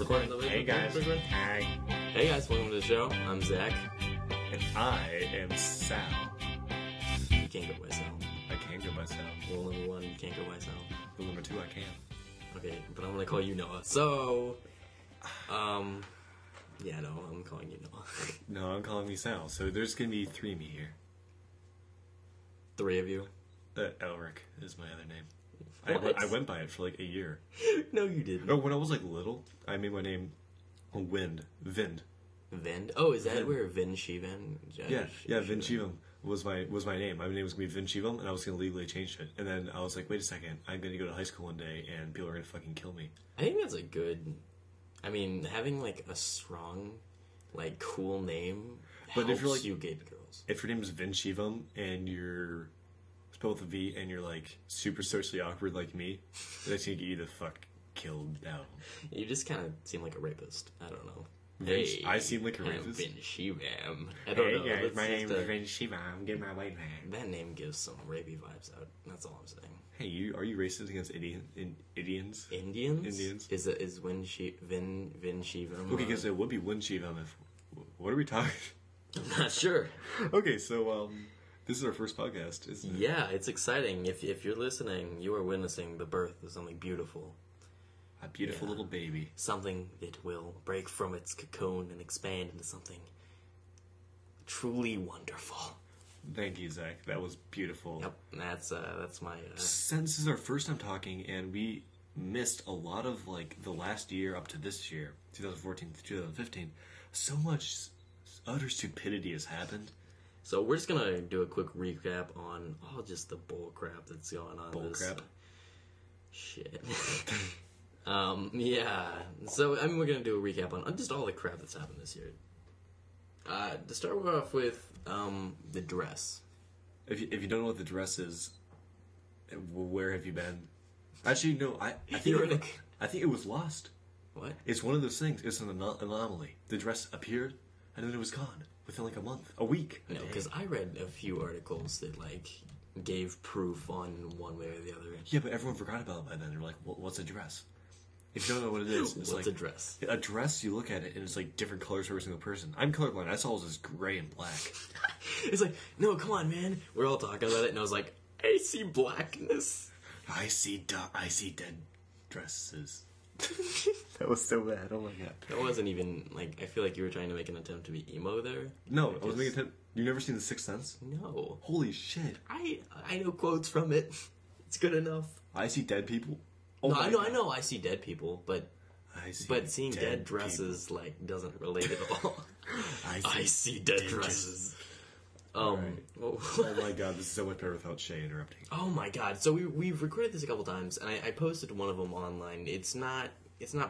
recording. Hey guys. Hi. Hey guys, welcome to the show. I'm Zach. And I am Sal. You can't go by Sal. I can go by Sal. Rule number one, you can't go by Sal. Rule number two, I can. Okay, but I'm gonna call you Noah. So, yeah, no, I'm calling you Noah. No, I'm calling me Sal. So there's gonna be three of me here. Three of you? Elric is my other name. What? I went by it for like a year. No, you didn't. No, when I was like little, I made my name Vind. Vind? Oh, is that where Vin Shivan? Yeah, Vin Shivam was my name. My name was gonna be Vin Shivam, and I was gonna legally change it. And then I was like, wait a second, I'm gonna go to high school one day, and people are gonna fucking kill me. I think that's a good. I mean, having like a strong, like cool name But helps if you're like, you get girls. if your name is Vin Shivam and you're spelled with a V and you're like super socially awkward like me, that's gonna get you the fuck killed down. You just kind of seem like a rapist. I don't know. Hey, I seem like a I'm rapist. Vin Shivam. I don't know. Hey guys, That's my just name is Vin Shivam. Get my white man. That name gives some rapey vibes out. That's all I'm saying. Hey, are you racist against Indians? Indians? Indians? Is Vin Shivam? Okay, because it would be Win Shivam if. What are we talking? I'm not sure. Okay, so this is our first podcast, isn't it? Yeah, it's exciting. If you're listening, you are witnessing the birth of something beautiful. A beautiful little baby. Something that will break from its cocoon and expand into something truly wonderful. Thank you, Zach. That was beautiful. Yep, that's my. Since this is our first time talking, and we missed a lot of like the last year up to this year, 2014 to 2015, so much utter stupidity has happened. So we're just gonna do a quick recap on all just the bull crap that's going on. Bullcrap? Shit. Yeah. So I mean, we're gonna do a recap on just all the crap that's happened this year. To start off with, the dress. If you don't know what the dress is, where have you been? Actually, no. I think it was lost. What? It's one of those things. It's an anomaly. The dress appeared, and then it was gone within like a month, a week. No, because I read a few articles that like gave proof on one way or the other. Yeah, but everyone forgot about it by then. They're like, "What's a dress?" If you don't know what it is, it's What's like a dress? A dress. You look at it, and it's like different colors for every single person. I'm colorblind. I saw it was just gray and black. It's like, no, come on, man. We're all talking about it, and I was like, I see blackness. I see dead dresses. That was so bad. Oh my god. That wasn't even like. I feel like you were trying to make an attempt to be emo there. No, I was making attempt. You've never seen The Sixth Sense? No. Holy shit! I know quotes from it. It's good enough. I see dead people. Oh No, my I God. know. I see dead people, but seeing dead dresses like doesn't relate at all. I see dead dresses. Oh my god, this is so much better without Shay interrupting. Oh my god! So we've recorded this a couple times, and I posted one of them online. It's not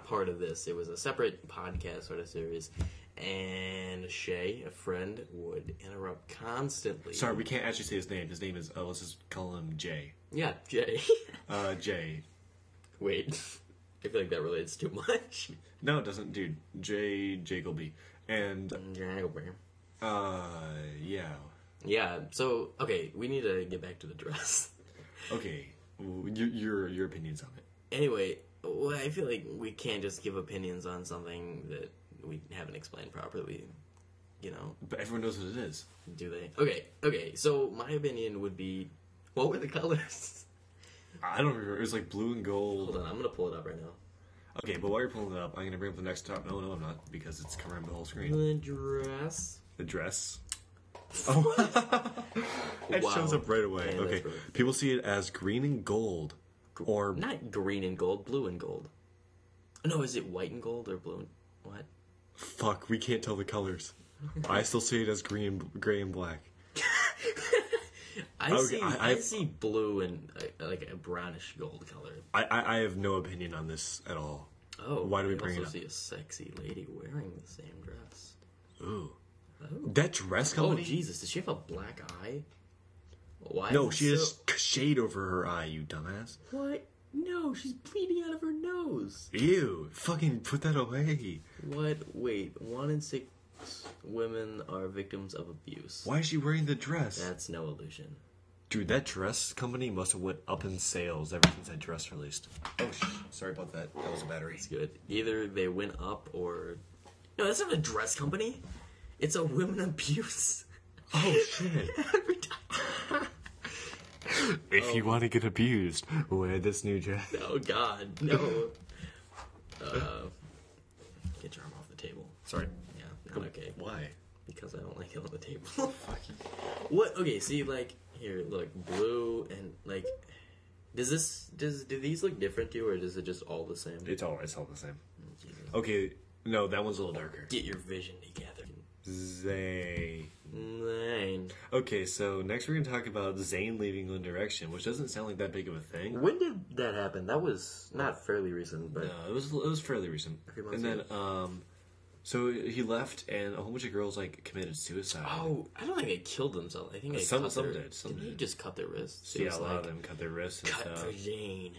part of this. It was a separate podcast sort of series, and Shay, a friend, would interrupt constantly. Sorry, we can't actually say his name. His name is let's just call him Jay. Yeah, Jay. Jay. Wait, I feel like that relates too much. No, it doesn't, dude. Jacoby. And yeah. Yeah. So okay, we need to get back to the dress. Okay, your opinions on it. Anyway, well, I feel like we can't just give opinions on something that we haven't explained properly. You know. But everyone knows what it is. Do they? Okay. So my opinion would be, what were the colors? I don't remember. It was like blue and gold. Hold on, I'm gonna pull it up right now. Okay, but while you're pulling it up, I'm gonna bring up the next top. No, I'm not, because it's covering the whole screen. The dress. The dress. Oh, it shows up right away. Yeah, okay, really... people see it as green and gold, or not green and gold, blue and gold. No, is it white and gold or blue and what? Fuck, we can't tell the colors. I still see it as green, gray, and black. I see blue and like a brownish gold color. I have no opinion on this at all. Oh, why do we bring it up? I also see a sexy lady wearing the same dress. Ooh. Oh. That dress company? Oh, Jesus. Does she have a black eye? Why? No, she has shade over her eye, you dumbass. What? No, she's bleeding out of her nose. Ew. Fucking put that away. What? Wait. 1 in 6 women are victims of abuse. Why is she wearing the dress? That's no illusion. Dude, that dress company must have went up in sales ever since that dress released. Oh, sorry about that. That was a battery. It's good. Either they went up or... No, that's not a dress company. It's a women abuse. Oh, shit. Advertising. If you want to get abused, wear this new dress. Oh, God. No. Get your arm off the table. Sorry. Yeah, not okay. Why? Because I don't like it on the table. Fuck you. What? Okay, see, like, here, look, blue and, like, do these look different to you, or is it just all the same? It's all the same. Oh, Jesus. Okay, no, that one's a little darker. Get your vision together. Zane. Zane. Okay, so next we're going to talk about Zane leaving One Direction, which doesn't sound like that big of a thing. When did that happen? That was not fairly recent, but... No, it was fairly recent. A few months and then, ago. so he left, and a whole bunch of girls, like, committed suicide. Oh, I don't think they killed themselves. I think they Some cut their... did. Some Didn't they did. just cut their wrists? So, yeah, a lot of them cut their wrists and Cut stuff. for Zane.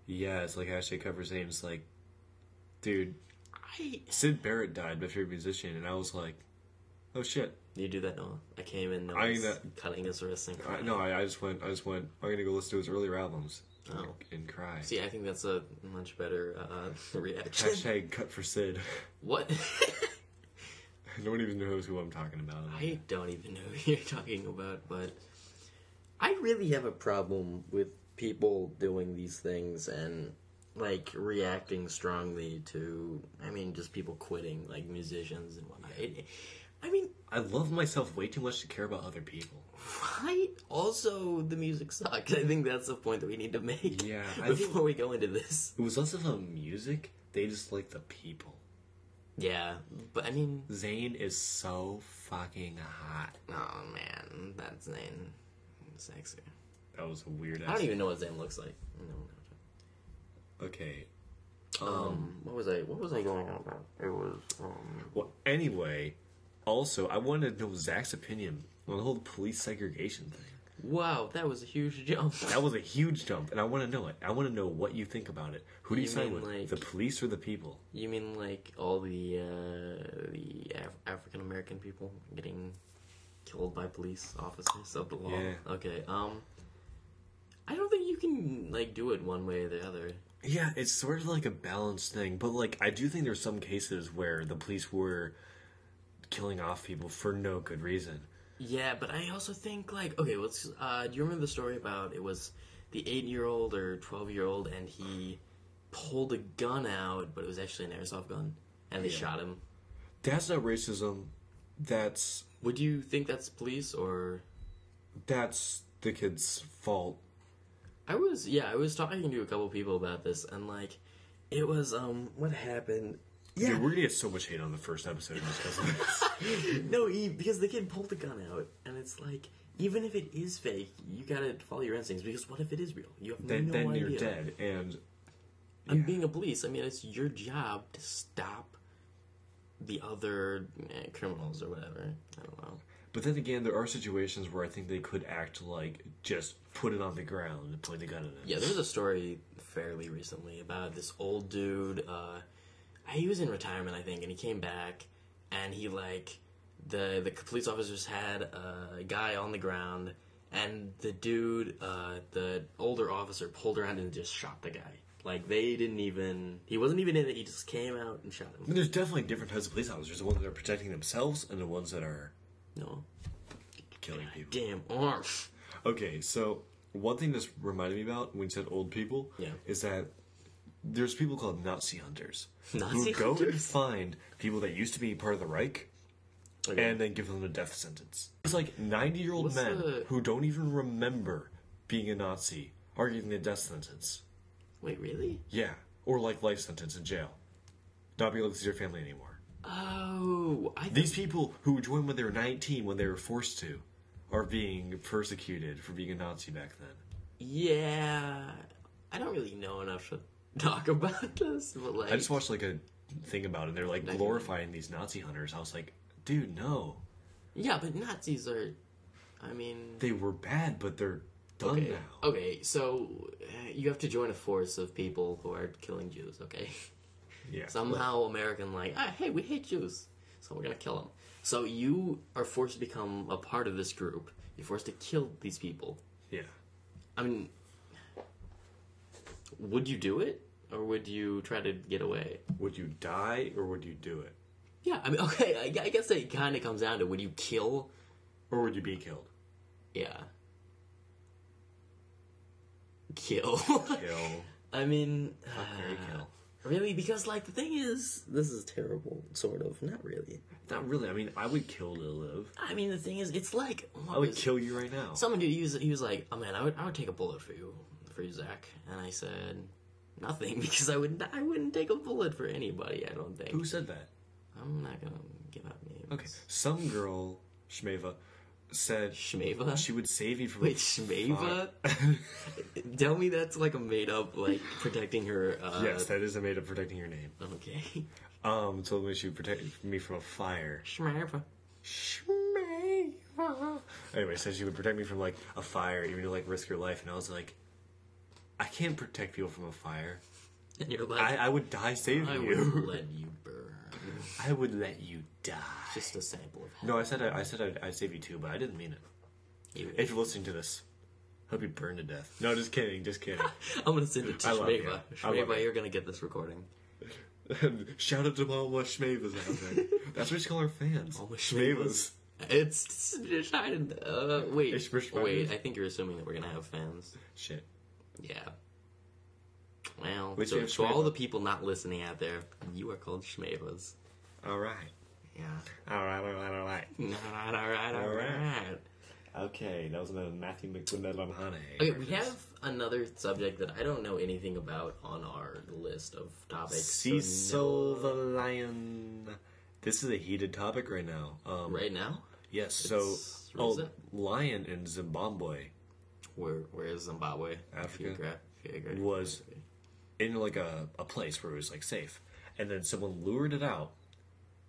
Yeah, it's like hashtag cut for Zane. It's like, dude, I... Sid Barrett died, my favorite musician, and I was like, oh shit. You do that, Noah? I came in, Noah's cutting his wrists and crying. I just went, I'm gonna go listen to his earlier albums and cry. See, I think that's a much better reaction. Hashtag cut for Sid. What? No one even knows who I'm talking about. I don't even know who you're talking about, but I really have a problem with people doing these things and, like, reacting strongly to, I mean, just people quitting, like, musicians and whatnot. I love myself way too much to care about other people. Right? Also, the music sucks. I think that's the point that we need to make Yeah, before we go into this. It was less of a music, they just like the people. Yeah, but I mean... Zane is so fucking hot. Oh, man, that's Zane. Sexy. That was a weird ass. I don't even know what Zane looks like. No. Okay. What was I going on about? It was, Well, anyway, also, I wanted to know Zach's opinion on the whole police segregation thing. Wow, that was a huge jump. That was a huge jump, and I want to know it. I want to know what you think about it. Who do you side with? like- The police or the people? You mean like all the African American people getting killed by police officers of the law? Yeah. Okay. I don't think you can like do it one way or the other. Yeah, it's sort of like a balanced thing, but like I do think there's some cases where the police were killing off people for no good reason. Yeah, but I also think like okay, let's. Do you remember the story about it was the 8-year-old or 12-year-old and he pulled a gun out, but it was actually an airsoft gun, and they shot him. That's not racism. That's Would you think that's police or? that's the kid's fault. I was talking to a couple people about this, and like, it was what happened. Yeah, we're gonna get so much hate on the first episode just because of this. No, because the kid pulled the gun out, and it's like, even if it is fake, you gotta follow your instincts, because what if it is real? You have then no idea. you're dead, and And being a police, I mean, it's your job to stop the other criminals or whatever. I don't know. But then again, there are situations where I think they could act like just put it on the ground and point the gun at it. Yeah, there was a story fairly recently about this old dude. He was in retirement, I think, and he came back, and he like the police officers had a guy on the ground, and the dude, the older officer, pulled around and just shot the guy. Like he wasn't even in it. He just came out and shot him. I mean, there's definitely different types of police officers: the ones that are protecting themselves and the ones that are killing people. Damn arm. Okay, so one thing this reminded me about when you said old people is that there's people called Nazi hunters who go and find people that used to be part of the Reich and then give them a death sentence. It's like 90-year-old men who don't even remember being a Nazi are getting a death sentence. Wait, really? Yeah, or like life sentence in jail. Not be able to see their family anymore. Oh, These people who joined when they were 19, when they were forced to, are being persecuted for being a Nazi back then. Yeah, I don't really know enough to talk about this, but like... I just watched like a thing about it, they're like glorifying these Nazi hunters. I was like, dude, no. Yeah, but Nazis are, I mean... They were bad, but they're done now. Okay, so you have to join a force of people who are killing Jews, okay? Yeah. Somehow American hey, we hate Jews, so we're gonna kill them. So you are forced to become a part of this group. You're forced to kill these people. Yeah. I mean, would you do it? Or would you try to get away? Would you die or would you do it? Yeah, I mean, okay, I guess it kind of comes down to, would you kill? Or would you be killed? Yeah. Kill. Kill. I mean... Very kill. Really? Because, like, the thing is... This is terrible, sort of. Not really. Not really. I mean, I would kill to live. I mean, the thing is, it's like... I would kill you right now. Someone, dude, he was like, oh, man, I would take a bullet for you, Zach. And I said... Nothing, because I wouldn't take a bullet for anybody, I don't think. Who said that? I'm not gonna give out names. Okay, some girl, Shmeva, said Shmeva? She would save you from... Wait, Shmeva? Tell me that's like a made-up, like, protecting her... Yes, that is a made-up protecting your name. Okay. Told me she would protect me from a fire. Shmeva. Shmeva. Anyway, said she would protect me from, like, a fire, even to, like, risk your life, and I was like... I can't protect people from a fire. And you're like... I would die saving you. I would let you burn. I would let you die. Just a sample of hell. No, I said I'd save you too, but I didn't mean it. If you're listening to this, hope you burn to death. No, just kidding. I'm gonna send it to Shmeva. Shmeva, you're gonna get this recording. Shout out to all my Shmevas out there. That's what you call our fans. All my Shmevas. It's wait, I think you're assuming that we're gonna have fans. Shit. Yeah. Well, Which so for all the people not listening out there, you are called Shmevas. Alright. Yeah. Alright. Alright. Okay, that was another Matthew McConaughey. Okay, we have another subject that I don't know anything about on our list of topics. Cecil the Lion. This is a heated topic right now. Right now? Yes, lion in Zimbabwe. Where is Zimbabwe? Africa. Was in like a place where it was like safe. And then someone lured it out,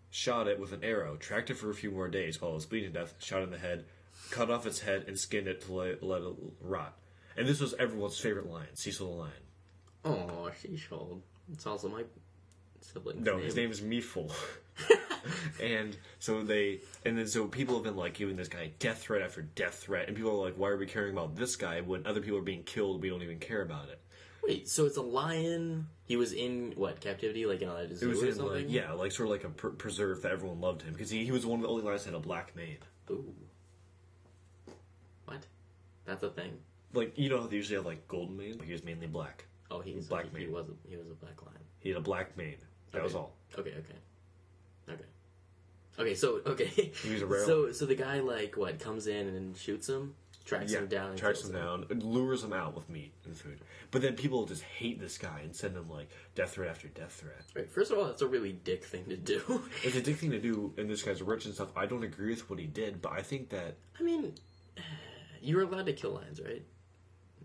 shot it with an arrow, tracked it for a few more days while it was bleeding to death, shot it in the head, cut off its head, and skinned it to let it rot. And this was everyone's favorite lion, Cecil the Lion. Oh, Cecil. It's also my sibling's name. His name is Meeful. And so people have been like giving this guy death threat after death threat, and people are like, why are we caring about this guy when other people are being killed? We don't even care about it. Wait, so it's a lion. He was in what, captivity, like in a zoo or something? Like sort of like a preserve that everyone loved him because he was one of the only lions that had a black mane. Ooh. What? That's a thing. Like, you know how they usually have like golden mane? Like, he was mainly black. Oh, he's black mane. He was a black lion. He had a black mane. That was all. Okay. He was a rare. So the guy comes in and shoots him, tracks him down, lures him out with meat and food. But then people just hate this guy and send him like death threat after death threat. Right. First of all, that's a really dick thing to do. It's a dick thing to do, and this guy's rich and stuff. I don't agree with what he did, but I think that you're allowed to kill lions, right?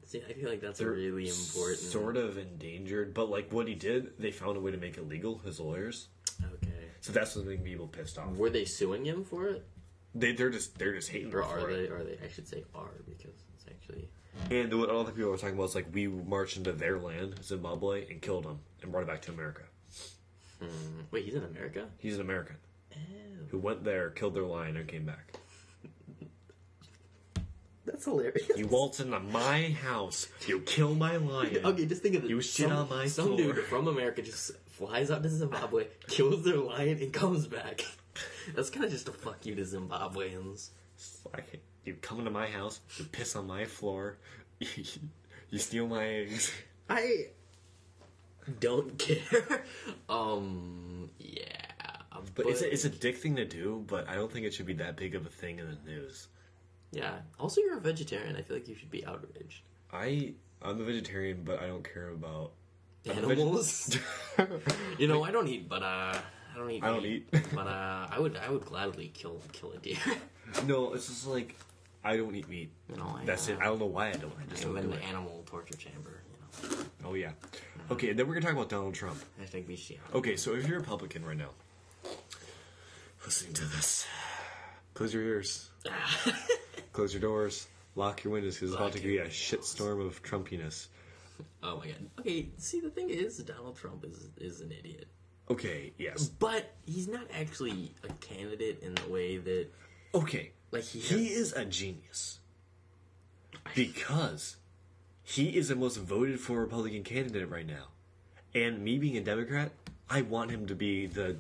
See, I feel like that's a really important. Sort of endangered, but like what he did, they found a way to make it legal. His lawyers. Okay. So that's what making people pissed off. Were they suing him for it? They're just hating. Or are they? I should say are, because it's actually. And what other people are talking about is like we marched into their land, Zimbabwe, and killed him and brought it back to America. Wait, he's in America? He's an American. Oh. Who went there, killed their lion, and came back. That's hilarious. You waltz into my house, you kill my lion. Okay, just think of it. You shit on my Some floor. dude from America just flies out to Zimbabwe, kills their lion, and comes back. That's kind of just a fuck you to Zimbabweans. Like, you come into my house, you piss on my floor, you steal my eggs. I don't care. Yeah. But it's a dick thing to do, but I don't think it should be that big of a thing in the news. Yeah. Also, you're a vegetarian. I feel like you should be outraged. I'm a vegetarian, but I don't care about animals. You know, I don't eat, but I don't eat. But I would gladly kill a deer. No, it's just like I don't eat meat. That's it. I don't know why I don't. I just don't do it. Animal torture chamber. You know. Oh yeah. Okay, then we're gonna talk about Donald Trump. #BC. Okay, so if you're a Republican right now, listening to this, close your ears, close your doors, lock your windows, because it's about to be a shitstorm of Trumpiness. Oh my god. Okay, see, the thing is, Donald Trump is an idiot. Okay, yes. But he's not actually a candidate in the way that... Okay. Like he is a genius. Because he is the most voted for Republican candidate right now. And me being a Democrat, I want him to be the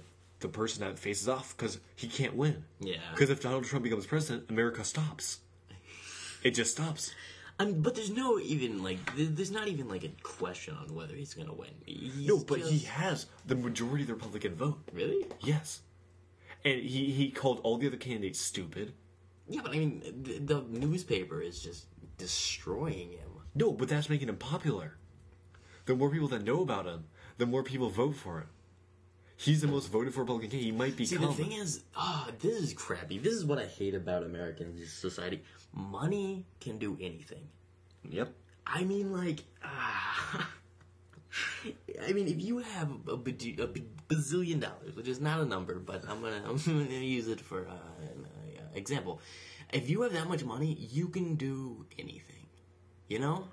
person that faces off because he can't win. Yeah. Because if Donald Trump becomes president, America stops. It just stops. But there's no even, like, there's not even, like, a question on whether he's going to win. He has the majority of the Republican vote. Really? Yes. And he called all the other candidates stupid. Yeah, but I mean, the newspaper is just destroying him. No, but that's making him popular. The more people that know about him, the more people vote for him. He's the most voted for Republican candidate. He might become. See, the thing is, this is crappy. This is what I hate about American society. Money can do anything. Yep. I mean, like, I mean, if you have a bazillion dollars, which is not a number, but I'm gonna use it for an example. If you have that much money, you can do anything. You know?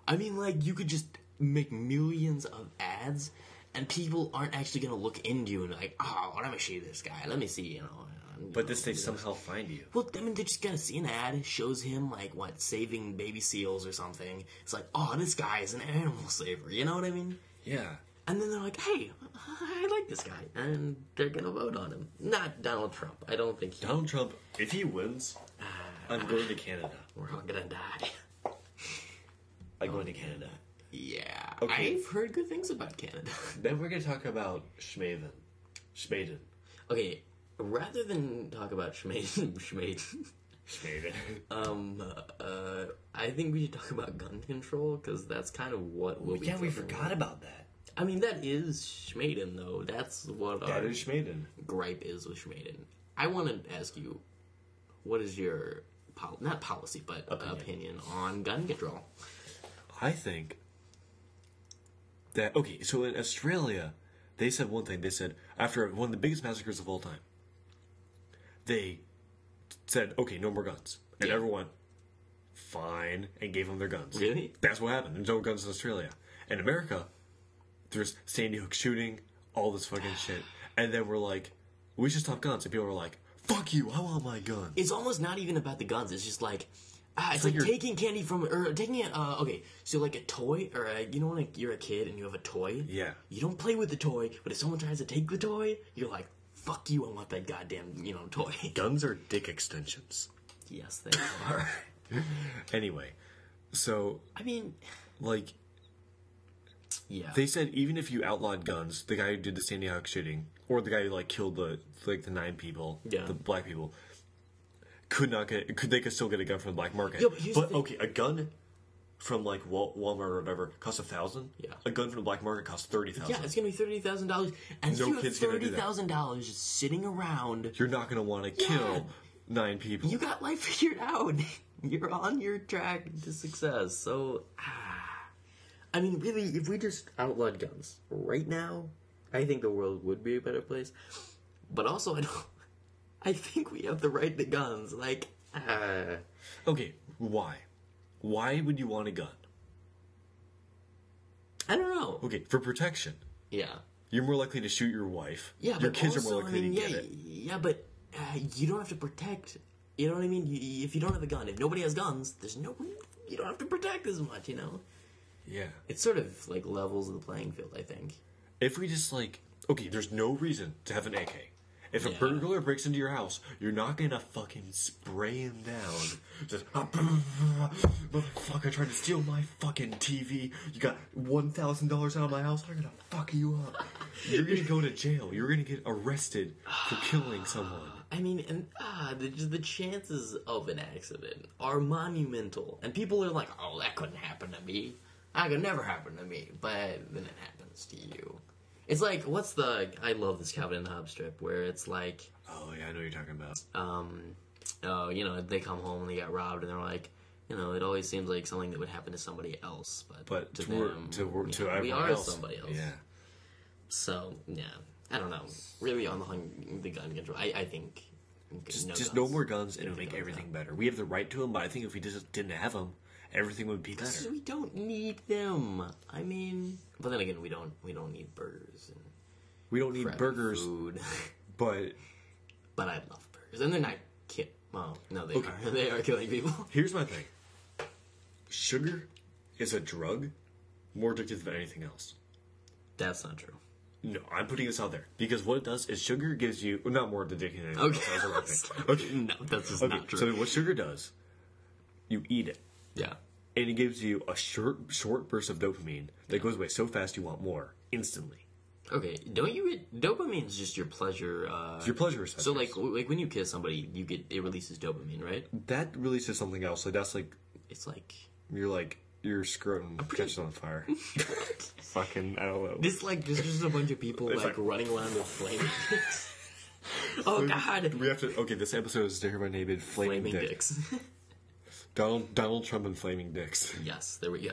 I mean, like, you could just make millions of ads, and people aren't actually gonna look into you and be like, oh, let me see this guy. Let me see, you know. But they somehow find you. Well, I mean, they just gotta see an ad. Shows him, like, what, saving baby seals or something. It's like, oh, this guy is an animal saver. You know what I mean? Yeah. And then they're like, hey, I like this guy. And they're gonna vote on him. Not Donald Trump. I don't think he... Donald Trump, if he wins, I'm going to Canada. We're all gonna die. I'm going to Canada. Yeah. Okay. I've heard good things about Canada. Then we're gonna talk about Schmaden. Okay, rather than talk about Schmaden, I think we should talk about gun control, because that's kind of what we'll be we forgot about that. I mean, that is Schmaden, though. That's what that is Schmaden. Gripe is with Schmaden. I want to ask you, what is your, not policy, but opinion on gun control? I think that, okay, so in Australia, they said one thing. They said, after one of the biggest massacres of all time, they said, okay, no more guns. And everyone went, fine, and gave them their guns. Really? That's what happened. There's no guns in Australia. In America, there's Sandy Hook shooting, all this fucking shit. And then we're like, we should stop guns. And people were like, fuck you, I want my gun. It's almost not even about the guns. It's just like, it's like taking candy from, or taking it, okay, so like a toy, or you know when you're a kid and you have a toy? Yeah. You don't play with the toy, but if someone tries to take the toy, you're like, fuck you, I want that goddamn, toy. Guns are dick extensions. Yes, they are. Anyway, so... I mean... Like... Yeah. They said even if you outlawed guns, the guy who did the Sandy Hook shooting, or the guy who, like, killed the 9 people, the black people... They could still get a gun from the black market. Yeah, but okay, a gun from like Walmart or whatever costs $1,000. Yeah. A gun from the black market costs $30,000. Yeah, it's gonna be $30,000, and no you have kid's gonna do that. $30,000 just sitting around. You're not gonna want to kill 9 people. You got life figured out. You're on your track to success. So, I mean, really, if we just outlawed guns right now, I think the world would be a better place. But also, I think we have the right to guns. Like, Okay, why? Why would you want a gun? I don't know. Okay, for protection. Yeah. You're more likely to shoot your wife. Yeah, your but kids also, are more likely to get it. Yeah, but you don't have to protect. You know what I mean? If you don't have a gun, if nobody has guns, you don't have to protect as much, Yeah. It's sort of like levels of the playing field, I think. If we just okay, there's no reason to have an AK. If a burglar breaks into your house, you're not gonna fucking spray him down. Just, motherfucker tried to steal my fucking TV. You got $1,000 out of my house. I'm gonna fuck you up. You're gonna go to jail. You're gonna get arrested for killing someone. I mean, and the chances of an accident are monumental. And people are like, oh, that couldn't happen to me. That could never happen to me. But then it happens to you. It's like, I love this Calvin and Hobbes strip where it's like... Oh, yeah, I know what you're talking about. They come home and they got robbed and they're like, it always seems like something that would happen to somebody else. But to them, we are else. Somebody else. Yeah. So, yeah. I don't know. Really on the gun control, I think... Just no more guns and it'll make everything better. We have the right to them, but I think if we just didn't have them, everything would be better. We don't need them. I mean, but then again, we don't need burgers. And we don't need burgers, food. but I love burgers, and they're not Well, no, they are killing people. Here's my thing: sugar is a drug more addictive than anything else. That's not true. No, I'm putting this out there because what it does is sugar gives you not more addictive than anything else. Okay. No, that's just not true. So what sugar does, you eat it. Yeah. And it gives you a short burst of dopamine that goes away so fast you want more instantly. Okay, don't you get dopamine is just your pleasure? It's your pleasure receptors. So like when you kiss somebody, it releases dopamine, right? That releases something else. Like that's like it's like your scrotum catches on fire. Fucking I don't know. This there's just a bunch of people like running around with flaming dicks. Oh God! We have to. Okay, this episode is named Flaming Dicks. Donald Trump and flaming dicks. Yes, there we go.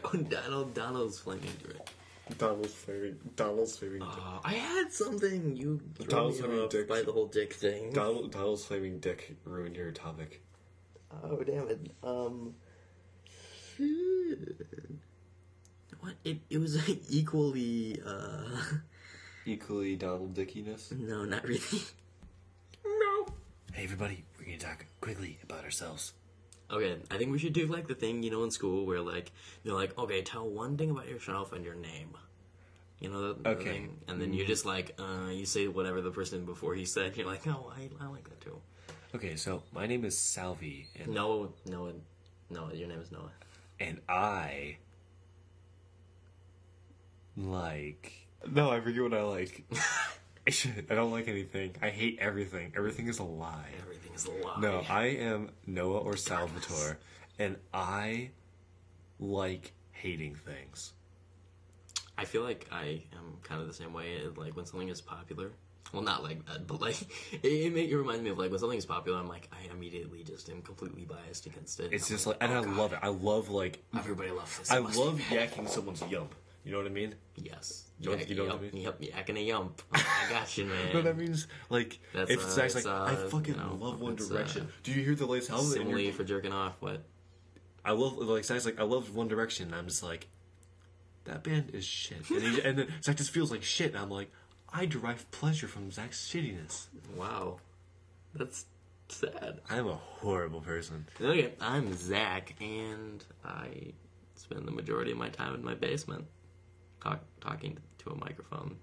Donald's flaming dick. Donald's flaming dick. I had something. You Donald's flaming dick by the whole dick thing. Donald's flaming dick ruined your topic. Oh damn it. What? It was equally Donald Dickiness? No, not really. No. Hey everybody, we're gonna talk quickly about ourselves. Okay, I think we should do like the thing, in school where they're like, okay, tell one thing about yourself and your name. You know the thing? And then you just you say whatever the person before he said, you're like, oh, I like that too. Okay, so my name is Salvi. And Noah, your name is Noah. And I like... No, I forget what I like. I don't like anything. I hate everything. Everything is a lie. Everything is a lie. No, I am Noah or Salvatore, and I like hating things. I feel like I am kind of the same way. Like when something is popular, well, not like that, but it reminds me of when something is popular. I'm like, I immediately just am completely biased against it. It's just and I love it. I love everybody loves this. I love yakking someone's yump. You know what I mean? Yes. You know what I mean? Yep, yakking a yump. I got you, man. No, that means if Zach's I fucking love One Direction. Do you hear the latest album? Simile for jerking off. What? I love Zach's I love One Direction. And I'm just like, that band is shit. And then Zach just feels like shit. And I'm like, I derive pleasure from Zach's shittiness. Wow, that's sad. I'm a horrible person. Okay, I'm Zach, and I spend the majority of my time in my basement. Talking to a microphone.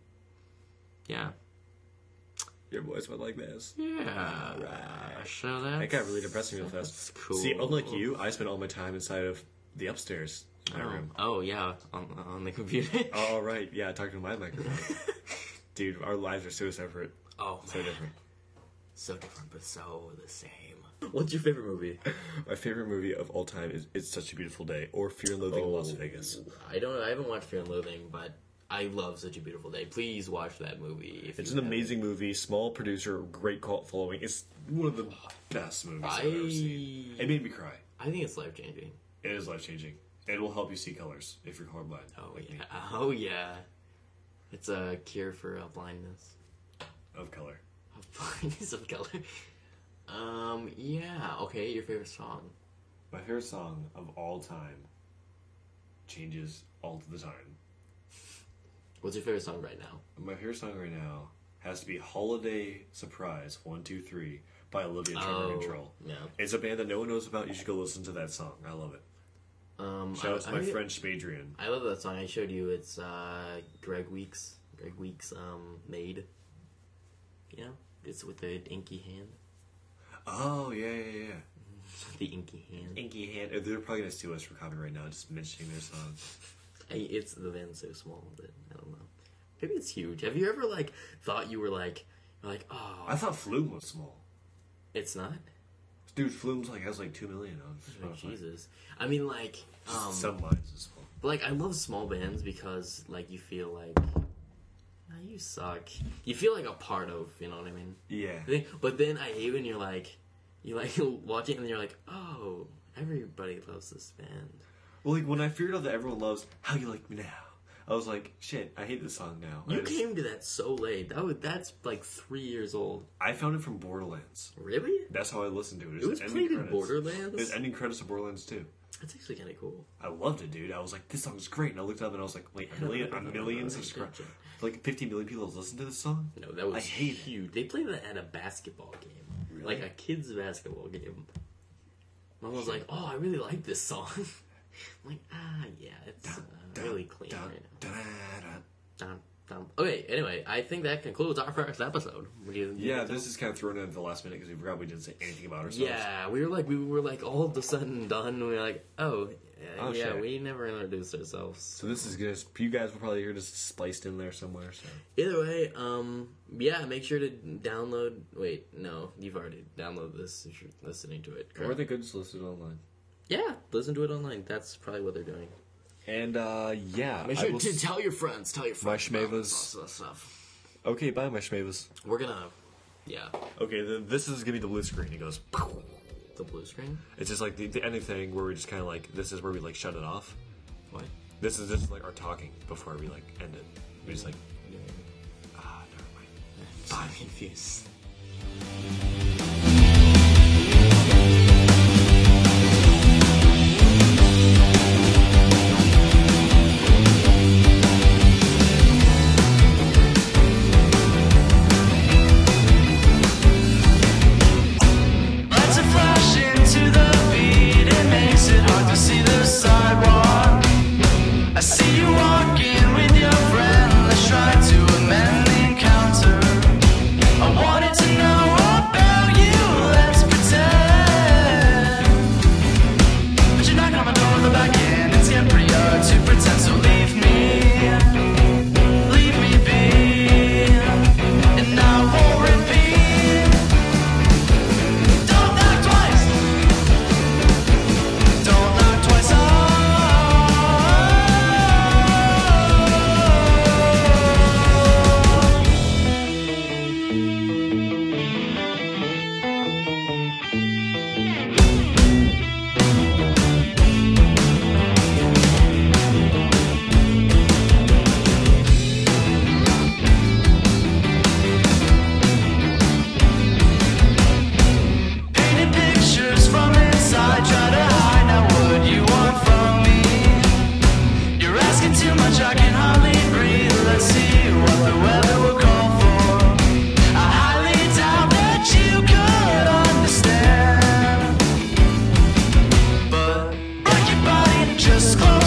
Yeah. Your voice went like this. Yeah. Right. So that got really depressing real fast. That's cool. See, unlike you, I spend all my time inside of the upstairs in my room. Oh, yeah. On the computer. Oh, right. Yeah, talking to my microphone. Dude, our lives are so separate. Oh, so different. So different, but so the same. What's your favorite movie? My favorite movie of all time is It's Such a Beautiful Day or Fear and Loathing in Las Vegas. I haven't watched Fear and Loathing, but I love Such a Beautiful Day. Please watch that movie. It's an amazing movie, small producer, great cult following. It's one of the best movies I've ever seen. It made me cry. I think it's life-changing. It is life-changing. It will help you see colors if you're colorblind. Oh, yeah. It's a cure for blindness. Of color. Of blindness of color. Yeah. Okay, your favorite song? My favorite song of all time changes all the time. What's your favorite song right now? My favorite song right now has to be Holiday Surprise 1, 2, 3 by Olivia Trevor and Troll. Yeah. It's a band that no one knows about. You should go listen to that song. I love it. Shout out to my friend Spadrian. I love that song. I showed you. It's Greg Weeks. Greg Weeks made. You know? It's with the inky hand. Oh, yeah. The inky hand. Inky hand. They're probably going to sue us for copyright now, just mentioning their song. The band's so small that I don't know. Maybe it's huge. Have you ever thought you were oh? I thought Flume was small. It's not. Dude, Flume's has 2 million on Spotify. Oh, Jesus. I mean some lines is small. But I love small bands because you feel you suck. You feel a part of, you know what I mean? Yeah. But then I hate when you watch it and then you're like, oh, everybody loves this band. Well, when I figured out that everyone loves How You Like Me Now, I was like, shit, I hate this song now. You came to that so late. That's 3 years old. I found it from Borderlands. Really? That's how I listened to it. It was played in Borderlands? There's ending credits of Borderlands too. That's actually kind of cool. I loved it, dude. I was like, this song's great. And I looked up and I was like, wait, a million subscribers? 50 million people have listened to this song? No, that was I hate huge. It. They played that at a basketball game. Really? A kid's basketball game. Mom was like, oh, I really like this song. I'm like, yeah, it's really clean right now. Okay, anyway, I think that concludes our first episode. Yeah, this is kind of thrown in at the last minute because we forgot we didn't say anything about ourselves. Yeah, we were like all of a sudden done. We were like, yeah, shit. we never introduced ourselves. So this is just, you guys will probably hear this spliced in there somewhere. So either way, yeah, make sure to download. Wait, no, you've already downloaded this if you're listening to it. Correct? Or they could just listen to it online. Yeah, listen to it online. That's probably what they're doing. And, yeah. Make sure to tell your friends. Tell your friends. My schmavas. Stuff. Okay, bye, my schmavas. We're gonna, yeah. Okay, this is gonna be the blue screen. It goes, the blue screen? It's just like the ending thing where we just kind of like, this is where we like shut it off. What? This is just like our talking before we like end it. We just like, never mind. Bye. I'm confused. I see you walking with your friend. Let's try to amend the encounter. I wanted to know about you. Let's pretend. But you're knocking on my door with the back end. It's getting pretty hard to pretend. So leave me be, and I won't repeat. Don't knock twice. Don't knock twice. Painted pictures from inside, try to hide now what you want from me. You're asking too much, I can hardly breathe. Let's see what the weather will call for. I highly doubt that you could understand, but rock your body, just close